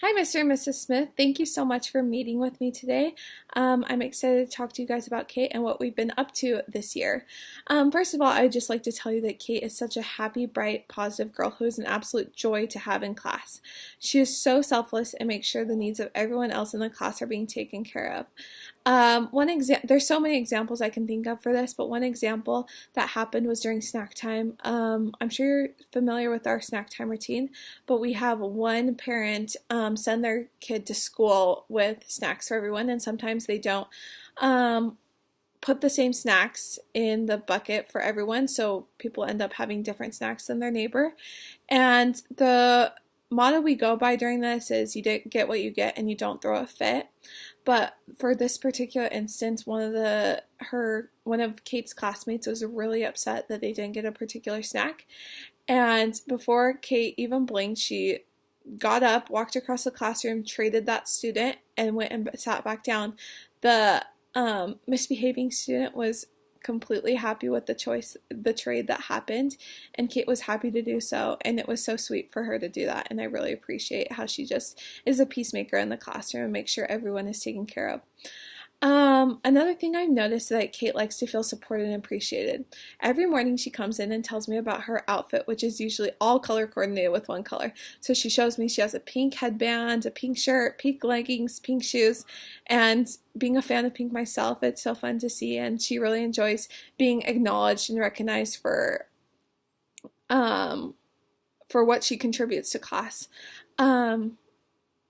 Hi, Mr. and Mrs. Smith. Thank you so much for meeting with me today. I'm excited to talk to you guys about Kate and what we've been up to this year. First of all, I'd just like to tell you that Kate is such a happy, bright, positive girl who is an absolute joy to have in class. She is so selfless and makes sure the needs of everyone else in the class are being taken care of. There's so many examples I can think of for this, but one example that happened was during snack time. I'm sure you're familiar with our snack time routine, but we have one parent send their kid to school with snacks for everyone, and sometimes they don't put the same snacks in the bucket for everyone, so people end up having different snacks than their neighbor. And the motto we go by during this is you get what you get and you don't throw a fit. But for this particular instance, one of Kate's classmates was really upset that they didn't get a particular snack. And before Kate even blinked, she got up, walked across the classroom, traded that student, and went and sat back down. The misbehaving student was completely happy with the trade that happened, and Kate was happy to do so, and it was so sweet for her to do that, and I really appreciate how she just is a peacemaker in the classroom and makes sure everyone is taken care of. Another thing I've noticed is that Kate likes to feel supported and appreciated. Every morning she comes in and tells me about her outfit, which is usually all color coordinated with one color. So she shows me she has a pink headband, a pink shirt, pink leggings, pink shoes, and being a fan of pink myself, it's so fun to see, and she really enjoys being acknowledged and recognized for what she contributes to class. Along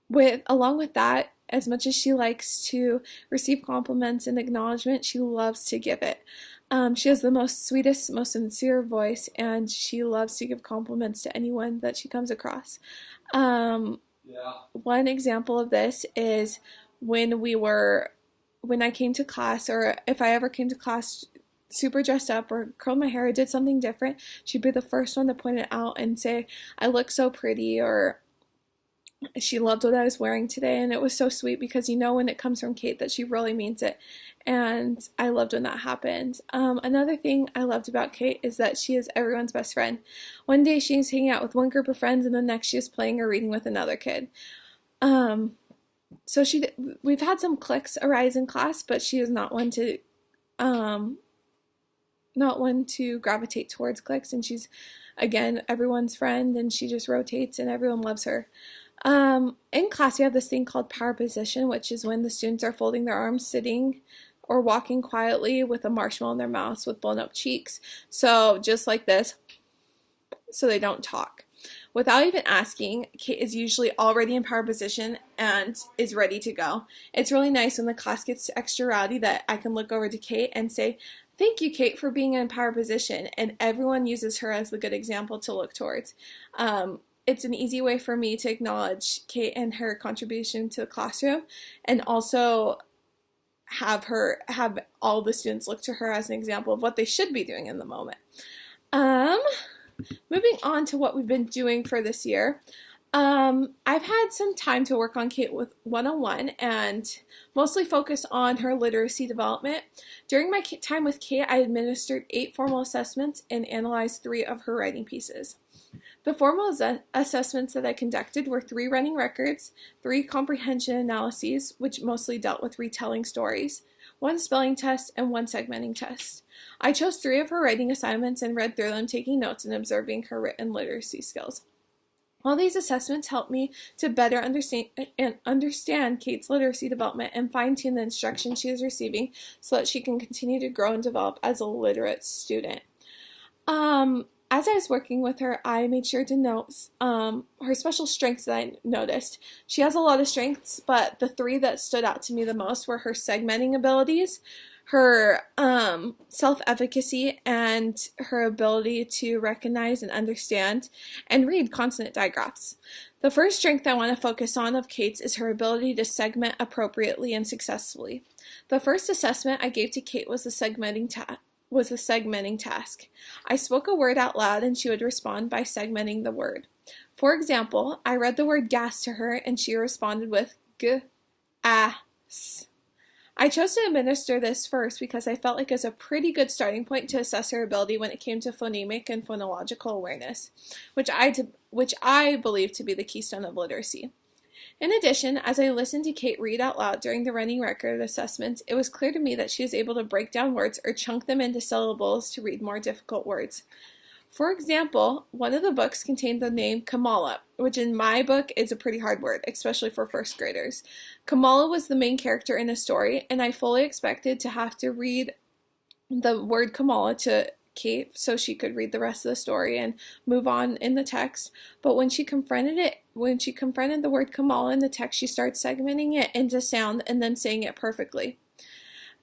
with that, as much as she likes to receive compliments and acknowledgement, she loves to give it. She has the most sweetest, most sincere voice, and she loves to give compliments to anyone that she comes across. One example of this is when I came to class, or if I ever came to class super dressed up or curled my hair or did something different, she'd be the first one to point it out and say, "I look so pretty," or she loved what I was wearing today, and it was so sweet because you know when it comes from Kate that she really means it, and I loved when that happened. Another thing I loved about Kate is that she is everyone's best friend. One day she's hanging out with one group of friends, and the next she is playing or reading with another kid. So we've had some cliques arise in class, but she is not one to gravitate towards cliques, and she's again everyone's friend, and she just rotates and everyone loves her. In class, we have this thing called power position, which is when the students are folding their arms, sitting, or walking quietly with a marshmallow in their mouths with blown up cheeks. So just like this, so they don't talk. Without even asking, Kate is usually already in power position and is ready to go. It's really nice when the class gets extra rowdy that I can look over to Kate and say, "Thank you, Kate, for being in power position," and everyone uses her as the good example to look towards. It's an easy way for me to acknowledge Kate and her contribution to the classroom, and also have all the students look to her as an example of what they should be doing in the moment. Moving on to what we've been doing for this year. I've had some time to work on Kate with one-on-one and mostly focus on her literacy development. During my time with Kate, I administered 8 formal assessments and analyzed 3 of her writing pieces. The formal assessments that I conducted were 3 running records, 3 comprehension analyses, which mostly dealt with retelling stories, 1 spelling test, and 1 segmenting test. I chose 3 of her writing assignments and read through them, taking notes and observing her written literacy skills. All these assessments helped me to better understand Kate's literacy development and fine-tune the instruction she is receiving so that she can continue to grow and develop as a literate student. As I was working with her, I made sure to note her special strengths that I noticed. She has a lot of strengths, but the 3 that stood out to me the most were her segmenting abilities, her self-efficacy, and her ability to recognize and understand and read consonant digraphs. The first strength I want to focus on of Kate's is her ability to segment appropriately and successfully. The first assessment I gave to Kate was a segmenting task. I spoke a word out loud and she would respond by segmenting the word. For example, I read the word gas to her and she responded with g-a-s. I chose to administer this first because I felt like it was a pretty good starting point to assess her ability when it came to phonemic and phonological awareness, which I believe to be the keystone of literacy. In addition, as I listened to Kate read out loud during the running record assessments, it was clear to me that she is able to break down words or chunk them into syllables to read more difficult words. For example, one of the books contained the name Kamala, which in my book is a pretty hard word, especially for first graders. Kamala was the main character in a story, and I fully expected to have to read the word Kamala to Kate so she could read the rest of the story and move on in the text. But when she confronted the word Kamala in the text, she started segmenting it into sound and then saying it perfectly.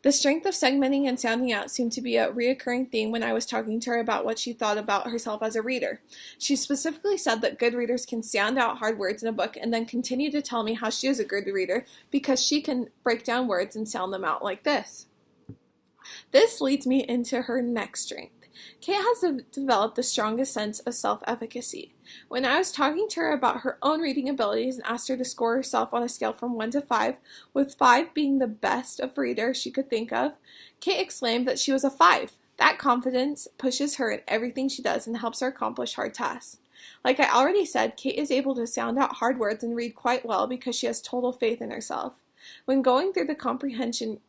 The strength of segmenting and sounding out seemed to be a reoccurring theme when I was talking to her about what she thought about herself as a reader. She specifically said that good readers can sound out hard words in a book and then continue to tell me how she is a good reader because she can break down words and sound them out like this. This leads me into her next strength. Kate has developed the strongest sense of self-efficacy. When I was talking to her about her own reading abilities and asked her to score herself on a scale from 1 to 5, with 5 being the best of reader she could think of, Kate exclaimed that she was a 5. That confidence pushes her in everything she does and helps her accomplish hard tasks. Like I already said, Kate is able to sound out hard words and read quite well because she has total faith in herself. When going through the comprehension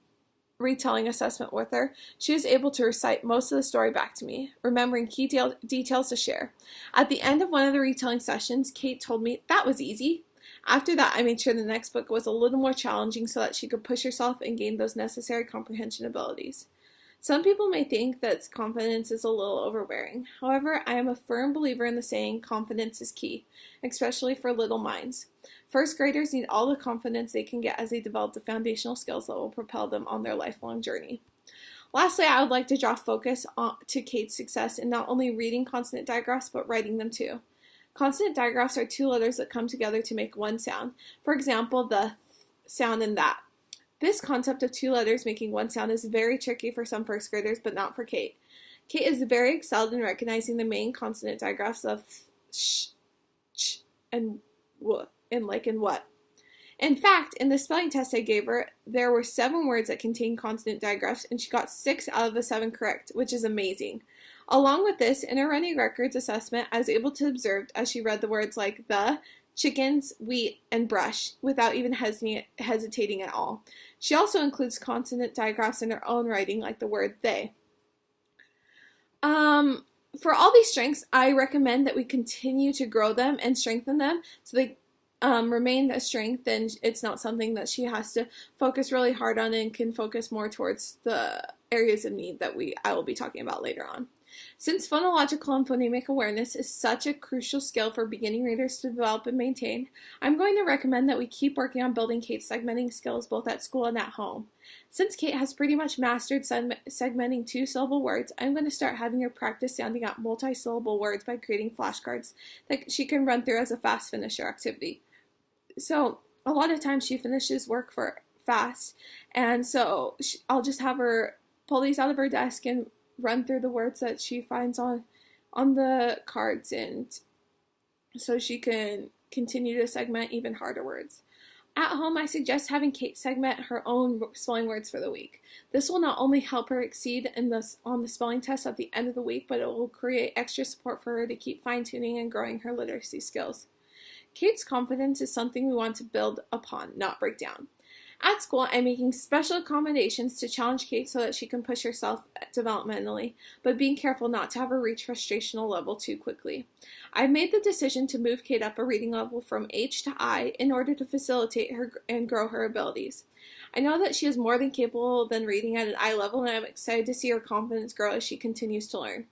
retelling assessment with her, she was able to recite most of the story back to me, remembering key details to share. At the end of one of the retelling sessions, Kate told me that was easy. After that, I made sure the next book was a little more challenging so that she could push herself and gain those necessary comprehension abilities. Some people may think that confidence is a little overbearing. However, I am a firm believer in the saying, confidence is key, especially for little minds. First graders need all the confidence they can get as they develop the foundational skills that will propel them on their lifelong journey. Lastly, I would like to draw focus to Kate's success in not only reading consonant digraphs, but writing them too. Consonant digraphs are 2 letters that come together to make one sound. For example, the sound in that. This concept of 2 letters making one sound is very tricky for some first graders, but not for Kate. Kate is very excelled in recognizing the main consonant digraphs of sh, ch, and w, and like and what. In fact, in the spelling test I gave her, there were 7 words that contained consonant digraphs, and she got 6 out of the 7 correct, which is amazing. Along with this, in her running records assessment, I was able to observe as she read the words like the, chickens, wheat, and brush without even hesitating at all. She also includes consonant digraphs in her own writing, like the word they. For all these strengths, I recommend that we continue to grow them and strengthen them so they remain a strength, and it's not something that she has to focus really hard on and can focus more towards the areas of need that I will be talking about later on. Since phonological and phonemic awareness is such a crucial skill for beginning readers to develop and maintain, I'm going to recommend that we keep working on building Kate's segmenting skills both at school and at home. Since Kate has pretty much mastered segmenting 2-syllable words, I'm going to start having her practice sounding out multi-syllable words by creating flashcards that she can run through as a fast finisher activity. So a lot of times she finishes work for fast, and so I'll just have her pull these out of her desk and run through the words that she finds on the cards, and so she can continue to segment even harder words. At home, I suggest having Kate segment her own spelling words for the week. This will not only help her exceed on the spelling test at the end of the week, but it will create extra support for her to keep fine-tuning and growing her literacy skills. Kate's confidence is something we want to build upon, not break down. At school, I'm making special accommodations to challenge Kate so that she can push herself developmentally, but being careful not to have her reach frustrational level too quickly. I've made the decision to move Kate up a reading level from H to I in order to facilitate her and grow her abilities. I know that she is more than capable than reading at an I level, and I'm excited to see her confidence grow as she continues to learn.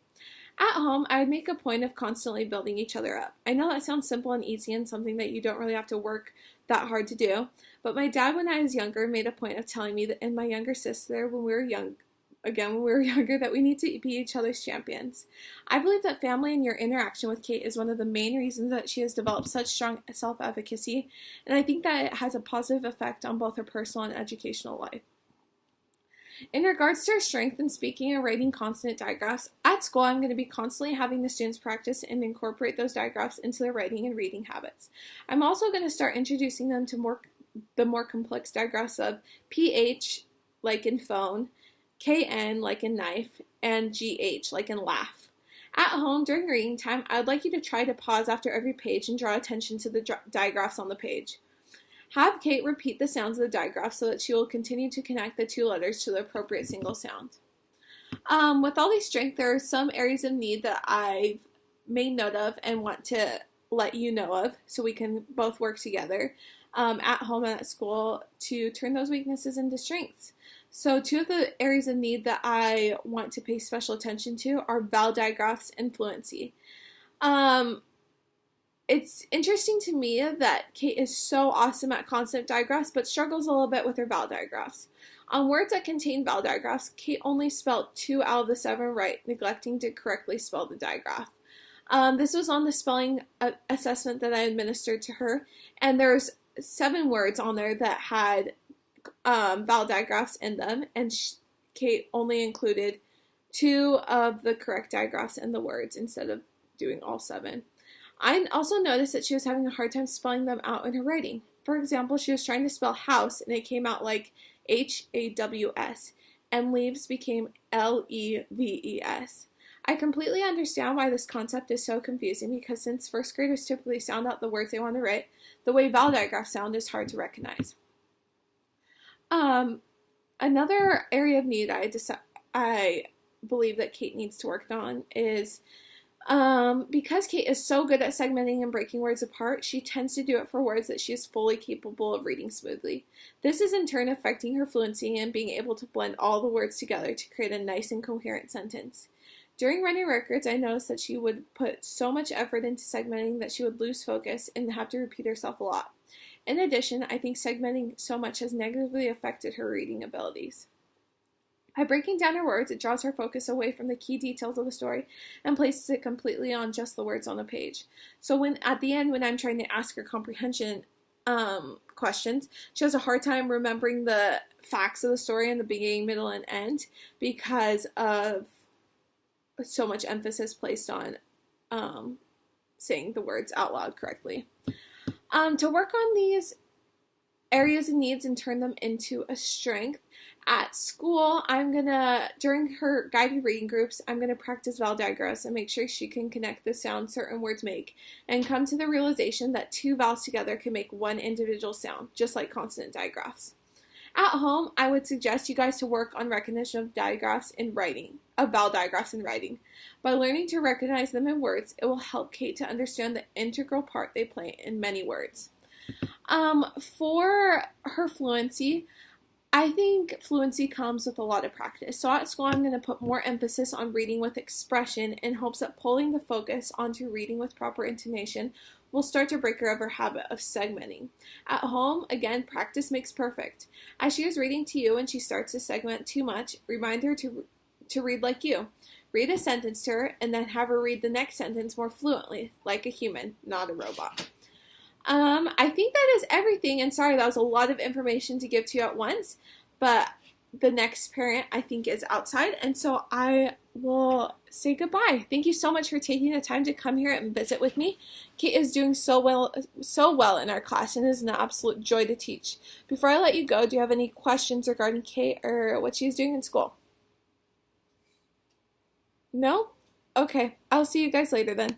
At home, I would make a point of constantly building each other up. I know that sounds simple and easy and something that you don't really have to work that hard to do, but my dad, when I was younger, made a point of telling me that, and my younger sister, when we were younger, that we need to be each other's champions. I believe that family and your interaction with Kate is one of the main reasons that she has developed such strong self-efficacy, and I think that it has a positive effect on both her personal and educational life. In regards to her strength in speaking and writing consonant digraphs, at school I'm going to be constantly having the students practice and incorporate those digraphs into their writing and reading habits. I'm also going to start introducing them to the more complex digraphs of PH, like in phone, KN, like in knife, and GH, like in laugh. At home, during reading time, I would like you to try to pause after every page and draw attention to the digraphs on the page. Have Kate repeat the sounds of the digraph so that she will continue to connect the two letters to the appropriate single sound. With all these strengths, there are some areas of need that I've made note of and want to let you know of so we can both work together at home and at school to turn those weaknesses into strengths. So 2 of the areas of need that I want to pay special attention to are vowel digraphs and fluency. It's interesting to me that Kate is so awesome at consonant digraphs but struggles a little bit with her vowel digraphs. On words that contain vowel digraphs, Kate only spelled 2 out of the 7 right, neglecting to correctly spell the digraph. This was on the spelling assessment that I administered to her, and there's 7 words on there that had vowel digraphs in them, and Kate only included 2 of the correct digraphs in the words instead of doing all 7. I also noticed that she was having a hard time spelling them out in her writing. For example, she was trying to spell house, and it came out like Haws, and leaves became Leves. I completely understand why this concept is so confusing because since first graders typically sound out the words they want to write, the way vowel digraphs sound is hard to recognize. Another area of need I believe that Kate needs to work on is because Kate is so good at segmenting and breaking words apart, she tends to do it for words that she is fully capable of reading smoothly. This is in turn affecting her fluency and being able to blend all the words together to create a nice and coherent sentence. During running records, I noticed that she would put so much effort into segmenting that she would lose focus and have to repeat herself a lot. In addition, I think segmenting so much has negatively affected her reading abilities. By breaking down her words, it draws her focus away from the key details of the story and places it completely on just the words on the page. So at the end, when I'm trying to ask her comprehension questions, she has a hard time remembering the facts of the story in the beginning, middle, and end because of so much emphasis placed on saying the words out loud correctly. To work on these areas and needs and turn them into a strength, at school, during her guided reading groups, I'm going to practice vowel digraphs and make sure she can connect the sounds certain words make and come to the realization that 2 vowels together can make 1 individual sound, just like consonant digraphs. At home, I would suggest you guys to work on recognition of digraphs in writing, of vowel digraphs in writing. By learning to recognize them in words, it will help Kate to understand the integral part they play in many words. For her fluency, I think fluency comes with a lot of practice. So at school, I'm going to put more emphasis on reading with expression in hopes that pulling the focus onto reading with proper intonation will start to break her of her habit of segmenting. At home, again, practice makes perfect. As she is reading to you and she starts to segment too much, remind her to read like you. Read a sentence to her and then have her read the next sentence more fluently, like a human, not a robot. I think that is everything, and sorry, that was a lot of information to give to you at once, but the next parent, I think, is outside, and so I will say goodbye. Thank you so much for taking the time to come here and visit with me. Kate is doing so well in our class, and it is an absolute joy to teach. Before I let you go, do you have any questions regarding Kate or what she's doing in school? No? Okay, I'll see you guys later then.